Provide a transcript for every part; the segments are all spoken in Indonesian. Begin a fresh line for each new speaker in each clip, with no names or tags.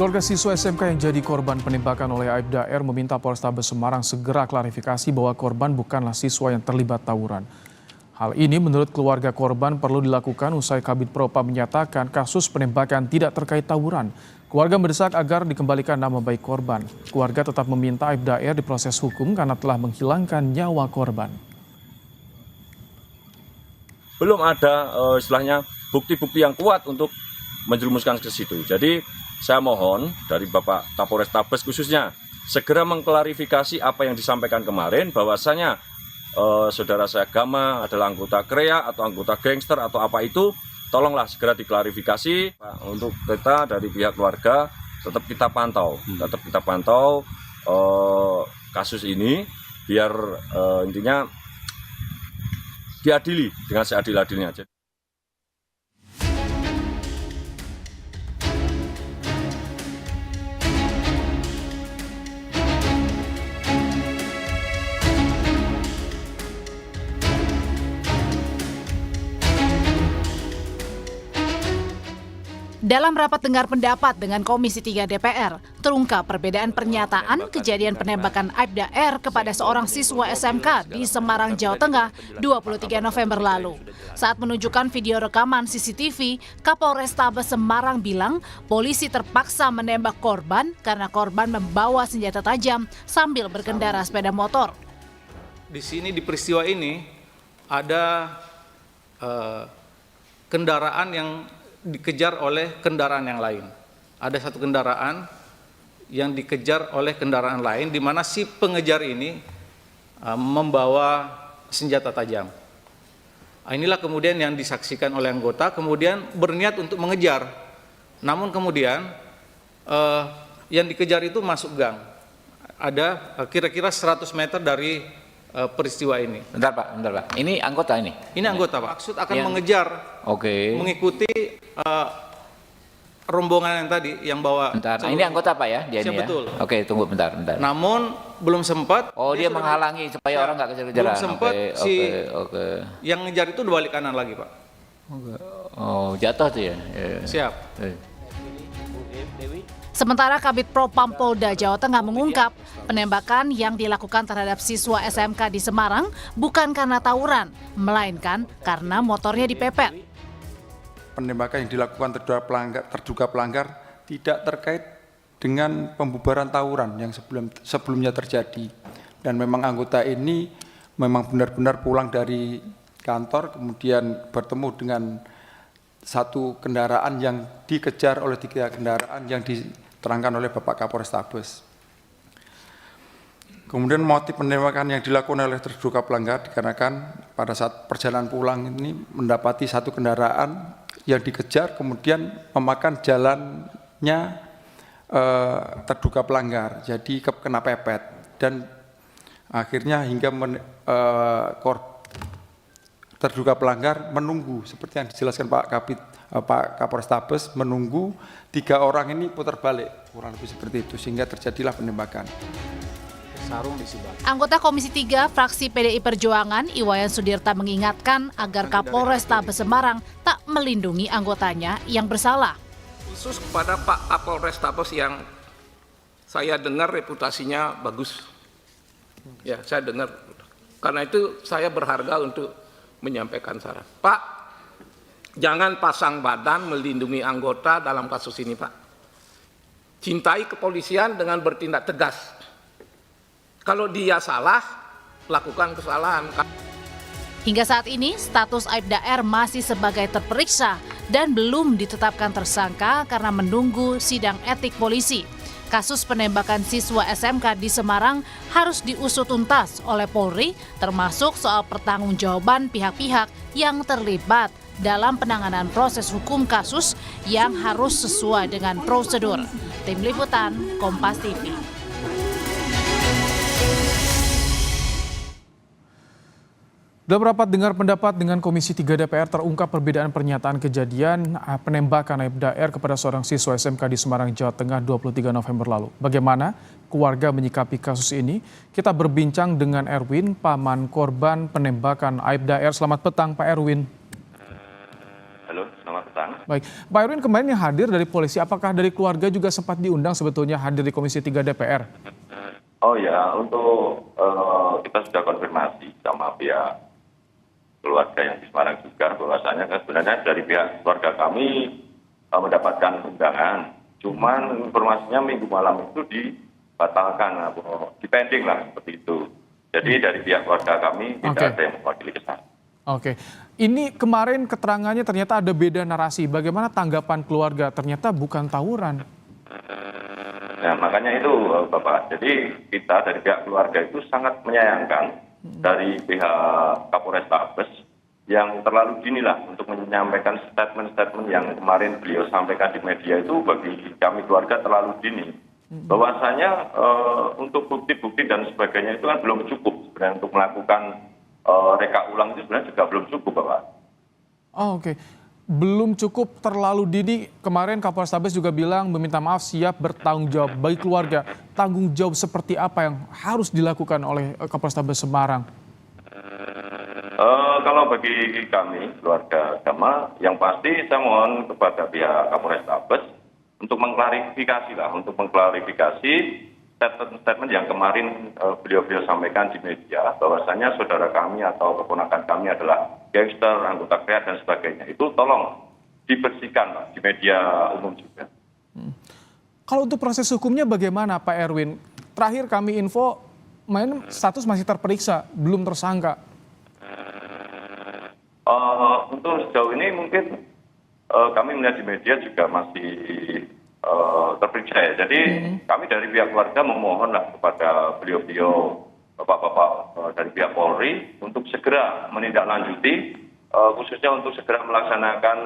Keluarga siswa SMK yang jadi korban penembakan oleh Aibda R meminta Polrestabes Semarang segera klarifikasi bahwa korban bukanlah siswa yang terlibat tawuran. Hal ini menurut keluarga korban perlu dilakukan usai Kabid Propam menyatakan kasus penembakan tidak terkait tawuran. Keluarga mendesak agar dikembalikan nama baik korban. Keluarga tetap meminta Aibda R diproses hukum karena telah menghilangkan nyawa korban.
Belum ada istilahnya bukti-bukti yang kuat untuk menjerumuskan ke situ. Jadi saya mohon dari Bapak Kapolrestabes khususnya segera mengklarifikasi apa yang disampaikan kemarin bahwasanya saudara saya Gama adalah anggota KREA atau anggota gangster atau apa itu, tolonglah segera diklarifikasi. Untuk kita dari pihak keluarga tetap kita pantau kasus ini biar intinya diadili dengan seadil-adilnya aja.
Dalam rapat dengar pendapat dengan Komisi 3 DPR, terungkap perbedaan pernyataan kejadian penembakan Aibda R kepada seorang siswa SMK di Semarang, Jawa Tengah, 23 November lalu. Saat menunjukkan video rekaman CCTV, Kapolrestabes Semarang bilang polisi terpaksa menembak korban karena korban membawa senjata tajam sambil berkendara sepeda motor.
Di sini di peristiwa ini ada kendaraan yang dikejar oleh kendaraan yang lain. Ada satu kendaraan yang dikejar oleh kendaraan lain di mana si pengejar ini membawa senjata tajam. Inilah kemudian yang disaksikan oleh anggota, kemudian berniat untuk mengejar. Namun kemudian yang dikejar itu masuk gang. Ada kira-kira 100 meter dari peristiwa ini.
Bentar Pak. Ini anggota ini?
Ini anggota Pak. Maksud akan mengejar, mengikuti rombongan yang tadi yang bawa.
Bentar, ini anggota Pak ya? Dia ini ya?
Betul.
Oke, tunggu bentar.
Namun belum sempat.
Oh, dia menghalangi supaya orang nggak kejar-kejaran.
Belum sempat yang ngejar itu dibalik kanan lagi Pak.
Oh, jatuh tuh ya?
Siap.
Sementara Kabid Propam Polda Jawa Tengah mengungkap penembakan yang dilakukan terhadap siswa SMK di Semarang bukan karena tawuran, melainkan karena motornya dipepet.
Penembakan yang dilakukan terduga pelanggar tidak terkait dengan pembubaran tawuran yang sebelumnya terjadi. Dan memang anggota ini memang benar-benar pulang dari kantor, kemudian bertemu dengan satu kendaraan yang dikejar oleh 3 kendaraan yang diterangkan oleh Bapak Kapolrestabes. Kemudian motif penembakan yang dilakukan oleh terduga pelanggar dikarenakan pada saat perjalanan pulang ini mendapati satu kendaraan yang dikejar kemudian memakan jalannya terduga pelanggar, jadi kena pepet dan akhirnya hingga terduga pelanggar menunggu seperti yang dijelaskan Pak Kapolrestabes, menunggu 3 orang ini putar balik kurang lebih seperti itu sehingga terjadilah penembakan.
Anggota Komisi 3 fraksi PDI Perjuangan Iwayan Sudirta mengingatkan agar Kapolrestabes Semarang tak melindungi anggotanya yang bersalah.
Khusus kepada Pak Kapolrestabes yang saya dengar reputasinya bagus. Ya, saya dengar. Karena itu saya berharga untuk menyampaikan saran. Pak, jangan pasang badan melindungi anggota dalam kasus ini, Pak. Cintai kepolisian dengan bertindak tegas. Kalau dia salah, lakukan kesalahan.
Hingga saat ini, status Aibda R masih sebagai terperiksa dan belum ditetapkan tersangka karena menunggu sidang etik polisi. Kasus penembakan siswa SMK di Semarang harus diusut tuntas oleh Polri, termasuk soal pertanggungjawaban pihak-pihak yang terlibat dalam penanganan proses hukum kasus yang harus sesuai dengan prosedur. Tim Liputan, Kompas TV.
Dalam rapat dengar pendapat dengan Komisi 3 DPR terungkap perbedaan pernyataan kejadian penembakan Aibda R kepada seorang siswa SMK di Semarang, Jawa Tengah 23 November lalu. Bagaimana keluarga menyikapi kasus ini? Kita berbincang dengan Erwin, paman korban penembakan Aibda R. Selamat petang Pak Erwin.
Halo, selamat petang.
Baik, Pak Erwin kemarin yang hadir dari polisi, apakah dari keluarga juga sempat diundang sebetulnya hadir di Komisi 3 DPR?
Oh ya, untuk kita sudah konfirmasi sama pihak keluarga yang di Semarang juga bahwasanya sebenarnya dari pihak keluarga kami mendapatkan undangan. Cuman informasinya minggu malam itu dibatalkan, dipending lah seperti itu. Jadi dari pihak keluarga kami tidak ada yang mewakili ke sana.
Oke, ini kemarin keterangannya ternyata ada beda narasi. Bagaimana tanggapan keluarga? Ternyata bukan tawuran.
Nah, makanya itu Bapak. Jadi kita dari pihak keluarga itu sangat menyayangkan dari pihak Kapolres Tabes yang terlalu dini lah untuk menyampaikan statement-statement yang kemarin beliau sampaikan di media itu bagi kami keluarga terlalu dini. Bahwasanya untuk bukti-bukti dan sebagainya itu kan belum cukup sebenarnya untuk melakukan reka ulang itu sebenarnya juga belum cukup, Bapak.
Oh, oke. Belum cukup, terlalu dini. Kemarin Kapolres Tabes juga bilang meminta maaf, siap bertanggung jawab. Bagi keluarga, tanggung jawab seperti apa yang harus dilakukan oleh Kapolres Tabes Semarang?
Kalau bagi kami, keluarga agama, yang pasti saya mohon kepada pihak Kapolres Tabes untuk mengklarifikasi statement yang kemarin beliau sampaikan di media bahwasanya saudara kami atau keponakan kami adalah gangster, anggota KPA dan sebagainya. Itu tolong dibersihkan Pak, di media umum juga.
Kalau untuk proses hukumnya bagaimana Pak Erwin? Terakhir kami info, status masih terperiksa, belum tersangka.
Untuk sejauh ini mungkin kami melihat di media juga masih terperiksa ya. Jadi kami dari pihak keluarga memohonlah kepada beliau-beliau, bapak-bapak dari pihak Polri untuk segera menindaklanjuti, khususnya untuk segera melaksanakan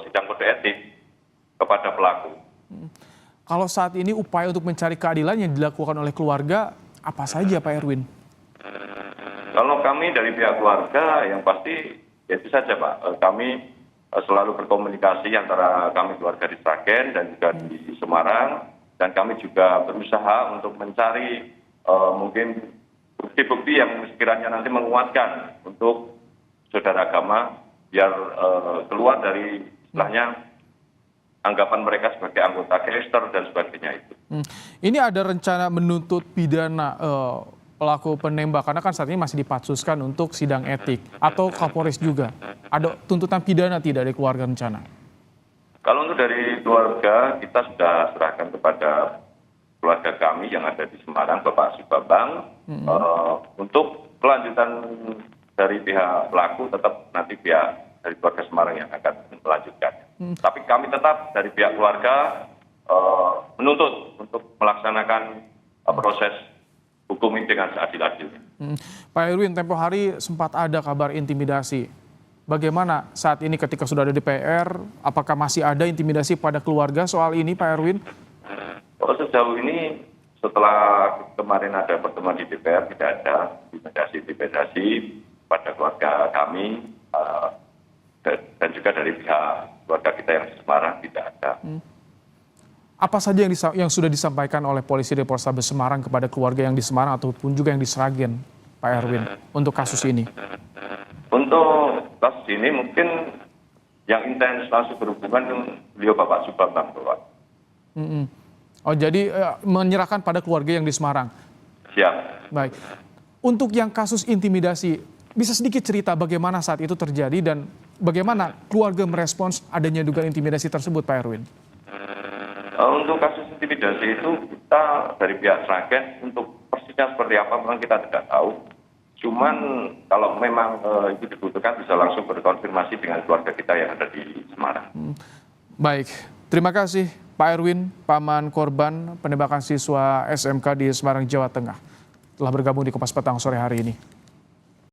sidang kode etik kepada pelaku.
Kalau saat ini upaya untuk mencari keadilan yang dilakukan oleh keluarga, apa saja Pak Erwin?
Kalau kami dari pihak keluarga yang pasti itu saja Pak, kami selalu berkomunikasi antara kami keluarga di Sragen dan juga di Semarang, dan kami juga berusaha untuk mencari mungkin bukti-bukti yang sekiranya nanti menguatkan untuk saudara agama biar keluar dari istilahnya anggapan mereka sebagai anggota gangster dan sebagainya itu.
Ini ada rencana menuntut pidana pelaku penembak, karena kan saat ini masih dipatsuskan untuk sidang etik, atau Kapolres juga. Ada tuntutan pidana tidak dari keluarga rencana?
Kalau untuk dari keluarga, kita sudah serahkan kepada keluarga kami yang ada di Semarang, Bapak Subabang, untuk kelanjutan dari pihak pelaku tetap nanti pihak dari keluarga Semarang yang akan melanjutkannya. Tapi kami tetap dari pihak keluarga menuntut untuk melaksanakan proses hukum ini dengan seadil-adilnya.
Pak Erwin, tempo hari sempat ada kabar intimidasi. Bagaimana saat ini ketika sudah ada DPR, apakah masih ada intimidasi pada keluarga soal ini Pak Erwin?
Sejauh ini setelah kemarin ada pertemuan di DPR tidak ada intimidasi pada keluarga kami dan juga dari pihak keluarga kita yang di Semarang tidak ada.
Apa saja yang sudah disampaikan oleh polisi dari Polrestabes Semarang kepada keluarga yang di Semarang ataupun juga yang di Sragen, Pak Erwin, untuk kasus ini?
Untuk kasus ini mungkin yang intens langsung berhubungan beliau Bapak Subabang, Bapak.
Oh, jadi menyerahkan pada keluarga yang di Semarang?
Siap.
Baik. Untuk yang kasus intimidasi, bisa sedikit cerita bagaimana saat itu terjadi dan bagaimana keluarga merespons adanya dugaan intimidasi tersebut, Pak Erwin?
Untuk kasus intimidasi itu kita dari pihak Sragen untuk persisnya seperti apa memang kita tidak tahu. Cuman kalau memang itu dibutuhkan bisa langsung berkonfirmasi dengan keluarga kita yang ada di Semarang.
Baik, terima kasih Pak Erwin, paman korban penembakan siswa SMK di Semarang, Jawa Tengah, telah bergabung di Kompas Petang sore hari ini.